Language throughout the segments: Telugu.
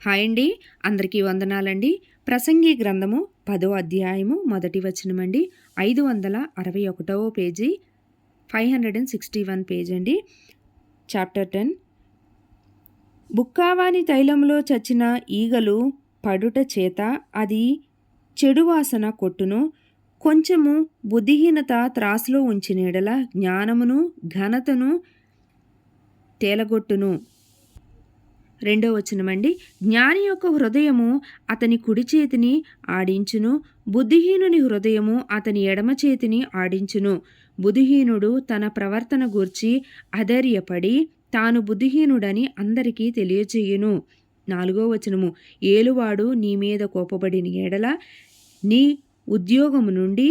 హాయ్ అండి, అందరికీ వందనాలండి. ప్రసంగి గ్రంథము 10వ అధ్యాయము మొదటి వచనమండి. 561వ పేజీ, 561 పేజ్ అండి. చాప్టర్ 10. బుక్కావాని తైలంలో చచ్చిన ఈగలు పడుట చేత అది చెడు వాసన కొట్టును. కొంచెము బుద్ధిహీనత త్రాసులో ఉంచిన ఎడల జ్ఞానమును ఘనతను తేలగొట్టును. 2వ వచనమండి. జ్ఞాని యొక్క హృదయము అతని కుడి చేతిని ఆడించును, బుద్ధిహీనుని హృదయము అతని ఎడమ చేతిని ఆడించును. బుద్ధిహీనుడు తన ప్రవర్తన గూర్చి అధైర్యపడి తాను బుద్ధిహీనుడని అందరికీ తెలియచేయును. 4వ వచనము. ఏలువాడు నీ మీద కోపబడిన ఎడల నీ ఉద్యోగము నుండి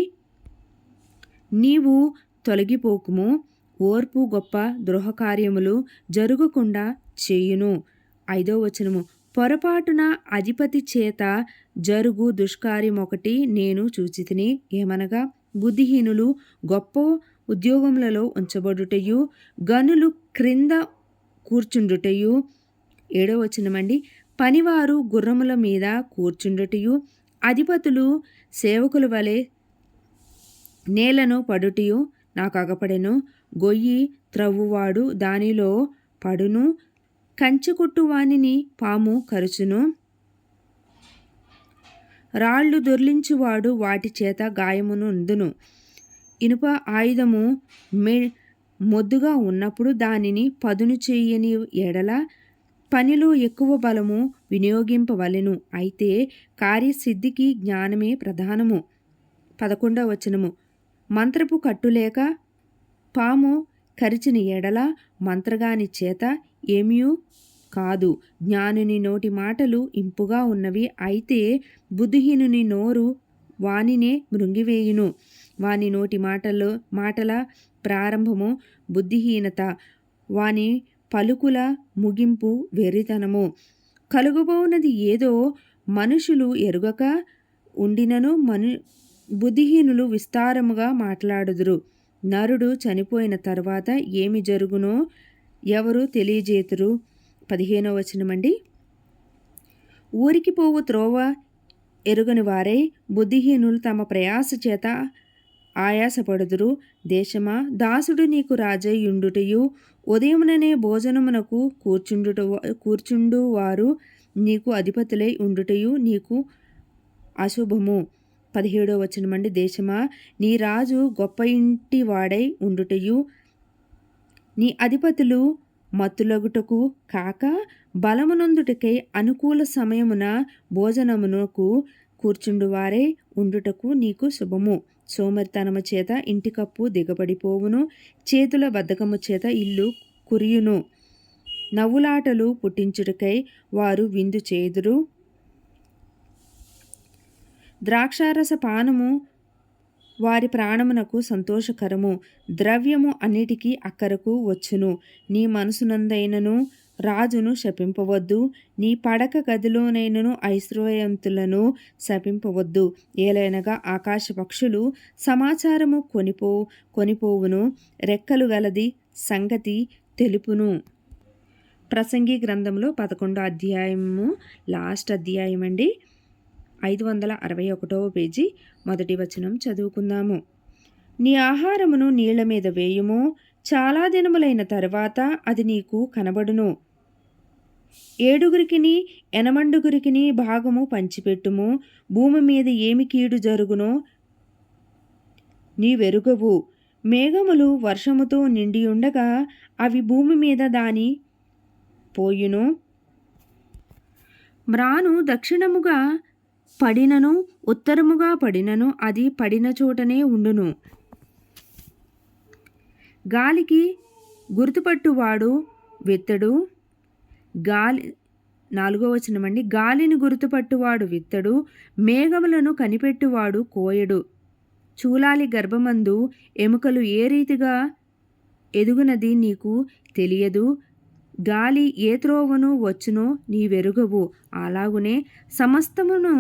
నీవు తొలగిపోకుము. ఓర్పు గొప్ప ద్రోహకార్యములు జరగకుండా చేయును. 5వ వచనము. పొరపాటున అధిపతి చేత జరుగు దుష్కార్యమొకటి నేను చూచితిని. ఏమనగా బుద్ధిహీనులు గొప్ప ఉద్యోగములలో ఉంచబడుటయు గనులు క్రింద కూర్చుండుటయు. 7వ వచనమండి. పనివారు గుర్రముల మీద కూర్చుండుటయు అధిపతులు సేవకుల వలె నేలను పడుటయు నాకు అగపడెను. గొయ్యి త్రవ్వువాడు దానిలో పడును, కంచెకొట్టువానిని పాము కరుచును, రాళ్ళు దొర్లించువాడు వాటి చేత గాయమునందును. ఇనుప ఆయుధము మొద్దుగా ఉన్నప్పుడు దానిని పదును చేయని ఎడల పనిలో ఎక్కువ బలము వినియోగింపవలెను. అయితే కార్యసిద్ధికి జ్ఞానమే ప్రధానము. 11వ వచనము. మంత్రపు కట్టులేక పాము కరిచిన ఎడల మంత్రగాని చేత ఏమీయూ కాదు. జ్ఞానుని నోటి మాటలు ఇంపుగా ఉన్నవి, అయితే బుద్ధిహీనుని నోరు వానినే మృంగివేయును. వాని నోటి మాటల ప్రారంభము బుద్ధిహీనత, వాని పలుకుల ముగింపు వెర్రితనము. కలుగబోనది ఏదో మనుషులు ఎరుగక ఉండినను బుద్ధిహీనులు విస్తారముగా మాట్లాడుదురు. నరుడు చనిపోయిన తర్వాత ఏమి జరుగునో ఎవరు తెలియజేతురు. 15వ వచనమండి. ఊరికి పోవు త్రోవ ఎరుగని వారై బుద్ధిహీనులు తమ ప్రయాస చేత ఆయాసపడుదురు. దేశమా, దాసుడు నీకు రాజై యుండుటయు ఉదయముననే భోజనమునకు కూర్చుండువారు నీకు అధిపతులై ఉండుటయు నీకు అశుభము. 17వ వచనమండి. దేశమా, నీ రాజు గొప్ప ఇంటి వాడై ఉండుటయు నీ అధిపతులు మత్తులగుటకు కాక బలమునందుటకై అనుకూల సమయమున భోజనమునకు కూర్చుండువారై ఉండుటకు నీకు శుభము. సోమరితనము చేత ఇంటి కప్పు దిగబడిపోవును, చేతుల బద్ధకము చేత ఇల్లు కురియును. నవ్వులాటలు పుట్టించుటకై వారు విందు చేదురు. ద్రాక్షారస పానము వారి ప్రాణమునకు సంతోషకరము. ద్రవ్యము అన్నిటికీ అక్కరకు వచ్చును. నీ మనసునందైనను రాజును శపింపవద్దు, నీ పడక గదిలోనైనను ఐశ్వర్యవంతులను శపింపవద్దు. ఏలైనగా ఆకాశ పక్షులు సమాచారము కొనిపోవును, రెక్కలు గలది సంగతి తెలుపును. ప్రసంగి గ్రంథంలో 11వ అధ్యాయము లాస్ట్ అధ్యాయం అండి. 561వ పేజీ, మొదటి వచనం చదువుకుందాము. నీ ఆహారమును నీళ్ల మీద వేయుము, చాలా దినములైన తరువాత అది నీకు కనబడును. 7 8 భాగము పంచిపెట్టుము. భూమి మీద ఏమి కీడు జరుగునో నీవెరుగవు. మేఘములు వర్షముతో నిండియుండగా అవి భూమి మీద దాని పోయును. మ్రాను దక్షిణముగా పడినను ఉత్తరముగా పడినను అది పడిన చోటనే ఉండును. గాలికి గుర్తుపట్టువాడు విత్తడు. 4వ వచనమండి. గాలిని గుర్తుపట్టువాడు విత్తడు, మేఘములను కనిపెట్టువాడు కోయడు. చూలాలి గర్భమందు ఎముకలు ఏ రీతిగా ఎదుగునది నీకు తెలియదు. గాలి ఏ త్రోవను వచ్చునో నీవెరుగవు. అలాగునే సమస్తమును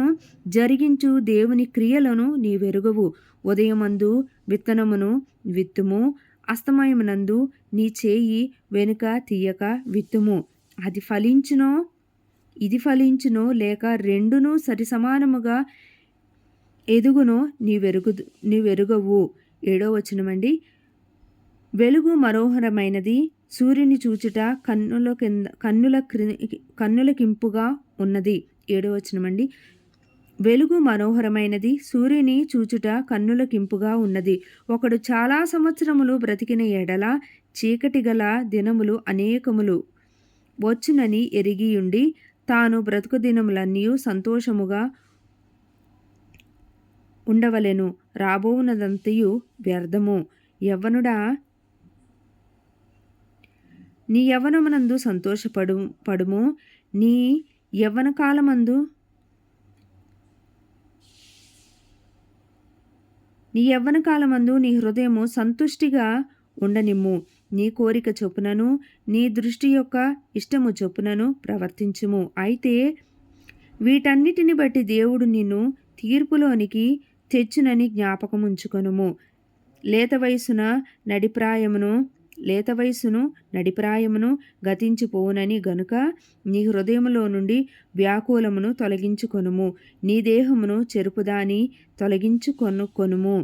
జరిగించు దేవుని క్రియలను నీవెరుగవు. ఉదయమందు విత్తనమును విత్తుము, అస్తమయమునందు నీ చేయి వెనుక తీయక విత్తుము. అది ఫలించునో ఇది ఫలించునో లేక రెండును సరిసమానముగా ఎదుగునో నీవెరుగవు. 7వ వచనమండి. వెలుగు మనోహరమైనది, సూర్యుని చూచుట కన్నులకింపుగా ఉన్నది. 7వ వచనమండి. వెలుగు మనోహరమైనది, సూర్యుని చూచుట కన్నులకింపుగా ఉన్నది. ఒకడు చాలా సంవత్సరములు బ్రతికిన ఎడల చీకటి గల దినములు అనేకములు వచ్చునని ఎరిగియుండి తాను బ్రతుకు దినములన్నీ సంతోషముగా ఉండవలెను. రాబోవునదంతయు వ్యర్థము. యవ్వనుడా, నీ యవ్వనమునందు సంతోషపడుము. నీ యవ్వన కాలమందు నీ హృదయము సంతుష్టిగా ఉండనిమ్ము. నీ కోరిక చొప్పునను నీ దృష్టి యొక్క ఇష్టము చొప్పునను ప్రవర్తించుము. అయితే వీటన్నిటిని బట్టి దేవుడు నిన్ను తీర్పులోనికి తెచ్చునని జ్ఞాపకముంచుకొనుము. లేత వయసును నడిప్రాయమును గతించిపోవునని గనుక నీ హృదయములో నుండి వ్యాకులమును తొలగించుకొనుము. నీ దేహమును చెరుపుదాని తొలగించుకొనుము.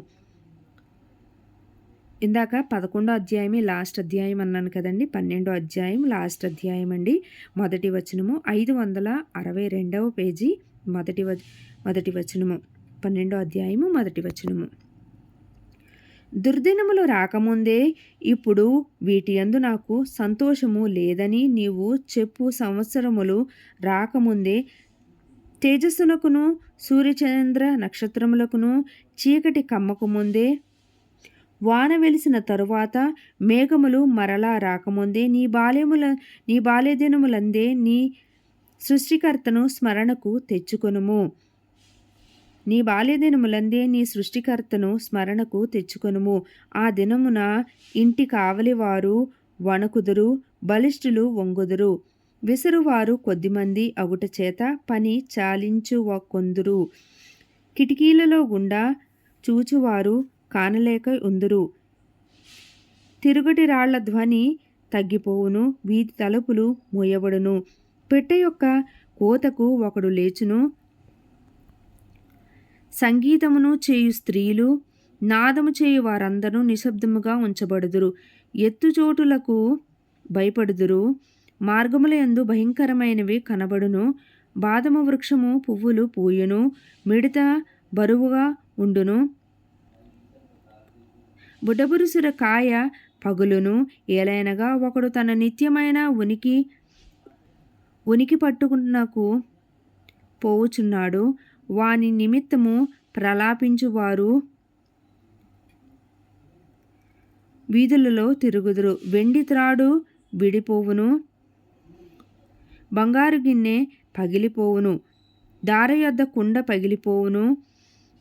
ఇందాక 11వ అధ్యాయమే లాస్ట్ అధ్యాయం అన్నాను కదండి. 12వ అధ్యాయం లాస్ట్ అధ్యాయం అండి. మొదటి వచనము 562వ పేజీ మొదటి వచనము. 12వ అధ్యాయము మొదటి వచనము. దుర్దినములు రాకముందే ఇప్పుడు వీటి యందు నాకు సంతోషము లేదని నీవు చెప్పు సంవత్సరములు రాకముందే తేజస్సునకును సూర్యచంద్ర నక్షత్రములకును చీకటి కమ్మకముందే వాన వెలిసిన తరువాత మేఘములు మరలా రాకముందే నీ బాల్యదినములందే నీ సృష్టికర్తను స్మరణకు తెచ్చుకొనుము. నీ బాల్యదినములందే నీ సృష్టికర్తను స్మరణకు తెచ్చుకొనుము. ఆ దినమున ఇంటి కావలివారు వణకుదురు, బలిష్ఠులు వంగుదురు, విసురువారు కొద్దిమంది అగుట చేత పని చాలించుకొందురు. కిటికీలలో గుండా చూచువారు కానలేక ఉందురు. తిరుగటి రాళ్ల ధ్వని తగ్గిపోవును, వీధి తలుపులు మూయబడును. పెట్టె యొక్క కోతకు ఒకడు లేచును, సంగీతమును చేయు స్త్రీలు, నాదము చేయు వారందరూ నిశ్శబ్దముగా ఉంచబడుదురు. ఎత్తుచోటులకు భయపడుదురు. మార్గములయందు భయంకరమైనవి కనబడును. బాదము వృక్షము పువ్వులు పూయును, మిడత బరువుగా ఉండును, బుడ్డబురుసుర కాయ పగులును. ఏలైనగా ఒకడు తన నిత్యమైన ఉనికి పట్టుకున్నకు పోవుచున్నాడు. వాని నిమిత్తము ప్రలాపించువారు వీధులలో తిరుగుదురు. వెండి త్రాడు విడిపోవును, బంగారు గిన్నె పగిలిపోవును, దార యొద్ద కుండ పగిలిపోవును,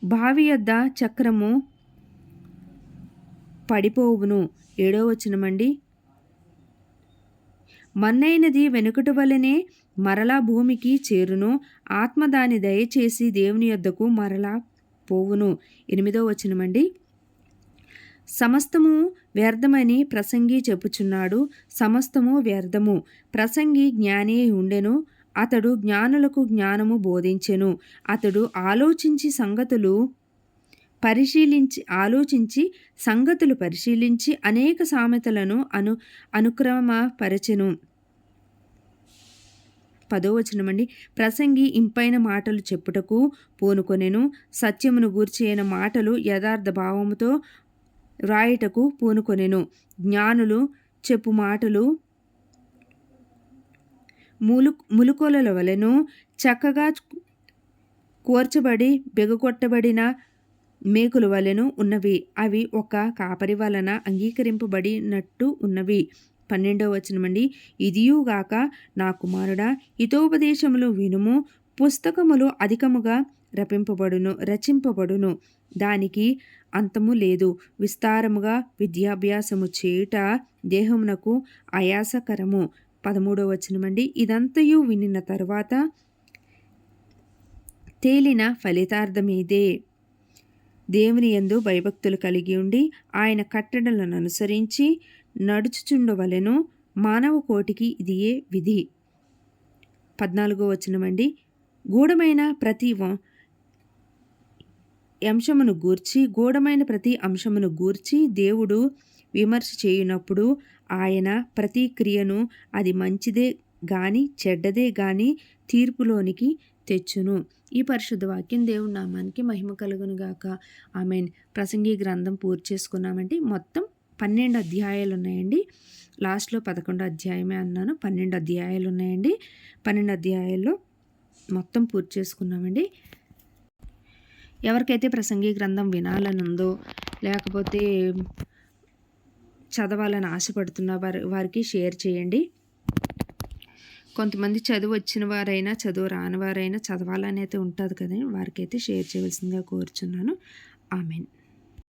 బావి యొద్ద చక్రము పడిపోవును. 7వ వచనమండి. మన్నైనది వెనుకటి వలనే మరలా భూమికి చేరును, ఆత్మ దాని దయచేసి దేవుని యొద్దకు మరలా పోవును. 8వ వచనమండి. సమస్తము వ్యర్థమని ప్రసంగి చెప్పుచున్నాడు. సమస్తము వ్యర్థము. ప్రసంగి జ్ఞాని ఉండెను, అతడు జ్ఞానులకు జ్ఞానము బోధించెను. అతడు ఆలోచించి సంగతులు పరిశీలించి అనేక సామెతలను అనుక్రమపరచెను. 10వ వచనమండి. ప్రసంగి ఇంపైన మాటలు చెప్పుటకు పూనుకొనెను, సత్యమును గూర్చి అయిన మాటలు యథార్థ భావముతో వ్రాయుటకు పూనుకొనెను. జ్ఞానులు చెప్పు మాటలు ములుకొలల వలెను చక్కగా కూర్చబడి బెగగొట్టబడిన మేకుల వలెను ఉన్నవి. అవి ఒక కాపరి వలన అంగీకరింపబడినట్టు ఉన్నవి. 12వ వచనమండి. ఇదియుగాక నా కుమారుడా, హితోపదేశములు వినుము. పుస్తకములు అధికముగా రచింపబడును, దానికి అంతము లేదు. విస్తారముగా విద్యాభ్యాసము చేయుట దేహమునకు ఆయాసకరము. 13వ వచనమండి. ఇదంతయు వినిన తరువాత తేలిన ఫలితార్థమిదే. దేవుని యందు భయభక్తులు కలిగి ఉండి ఆయన కట్టడలను అనుసరించి నడుచుచుండవలెను. మానవ కోటికి ఇదియే విధి. 14వ వచనమండి. గూఢమైన ప్రతి గూఢమైన ప్రతి అంశమును గూర్చి దేవుడు విమర్శ చేయునప్పుడు ఆయన ప్రతి క్రియను అది మంచిదే గాని చెడ్డదే గాని తీర్పులోనికి తెచ్చును. ఈ పరిశుద్ధ వాక్యం దేవుని నామానికి మహిమ కలుగును గాక. ఆమేన్. ప్రసంగి గ్రంథం పూర్తి చేసుకున్నామండి. మొత్తం 12 అధ్యాయాలు ఉన్నాయండి. లాస్ట్‌లో 11 అధ్యాయమే అన్నాను. 12 అధ్యాయాలు ఉన్నాయండి. 12 అధ్యాయాల్లో మొత్తం పూర్తి చేసుకున్నామండి. ఎవరికైతే ప్రసంగి గ్రంథం వినాలని ఉందో, లేకపోతే చదవాలని ఆశపడుతున్న వారికి షేర్ చేయండి. కొంతమంది చదువు వచ్చిన వారైనా, చదువు రాని వారైనా చదవాలని అయితే ఉంటుంది కదండి. వారికైతే షేర్ చేయవలసిందిగా కోరుచున్నాను. ఆమేన్.